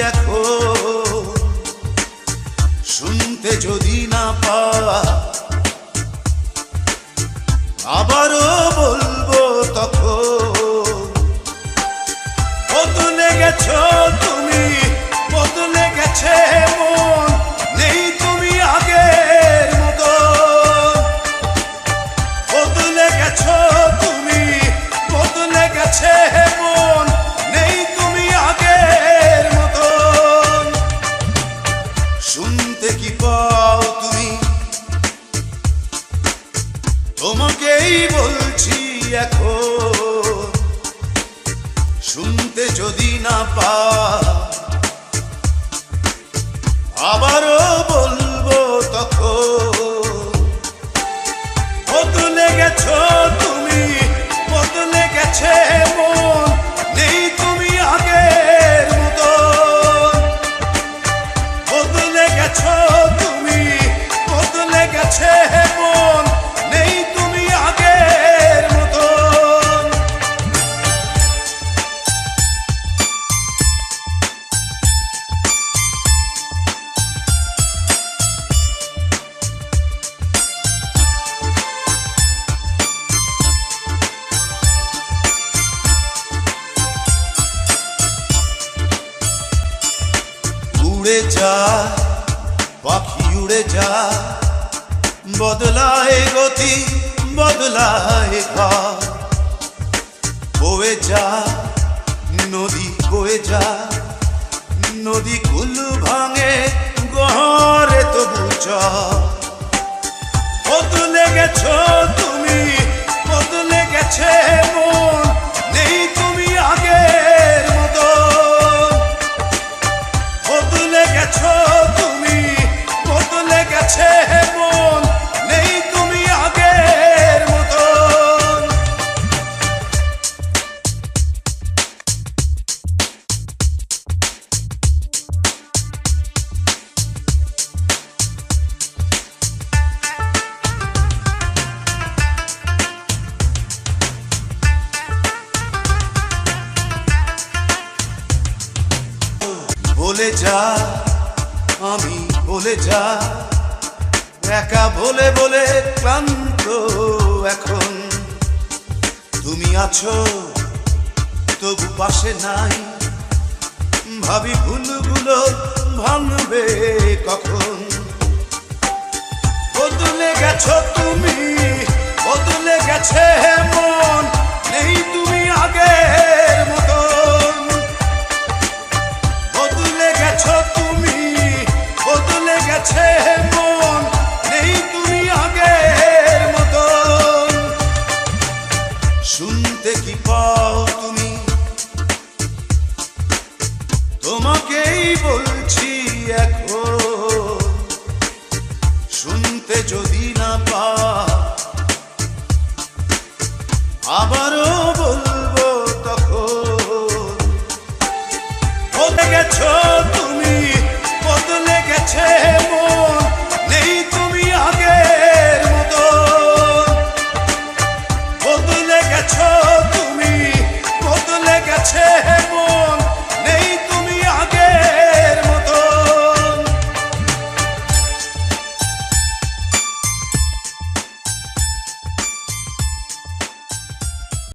এখন শুনতে যদি না পাওয়া আবারও বলবো তখন বদলে গেছো তুমি, বদলে গেছে মন, নেই তুমি আগের মতো। বদলে গেছো তুমি, বদলে গেছে মন, নেই তুমি আগের মতো। শুনতে কি পাও তুমি, তোমাকেই বলছি এখন শুনতে যদি না পাও আবারও বলবো তখন বদলে গেছো তুমি, বদলে গেছে মন, নেই তুমি আগের মতো। বদলে গেছো তুমি, বদলে গেছে মন, নেই তুমি আগের মতো। উড়ে যা পাখি উড়ে যা, বদলায় গতি বদলায় ঘর। বয়ে যা নদী বয়ে যা, নদী কুল ভাঙে গহরে তবু চর। বদলে গেছো তুমি, বদলে গেছে মন, নেই তুমি আগের মতো। বদলে গেছো তুমি, বদলে গেছে মন, নেই তুমি আগের মতো। বলে যা আমি বলে যা, একা বলে বলে ক্লান্ত এখন। তুমি আছো তবু পাশে নাই, ভাবি ভুলগুলো ভাঙবে কখন। বদলে গেছো তুমি, বদলে গেছে মন, নেই তুমি আগের মতন। বদলে গেছো তুমি, বদলে গেছে মন, নেই তুমি আগের মতন। শুনতে কি পাও তুমি, তোমাকেই বলছি এখন শুনতে যদি না পাও আবারও বলবো তখন বদলে গেছো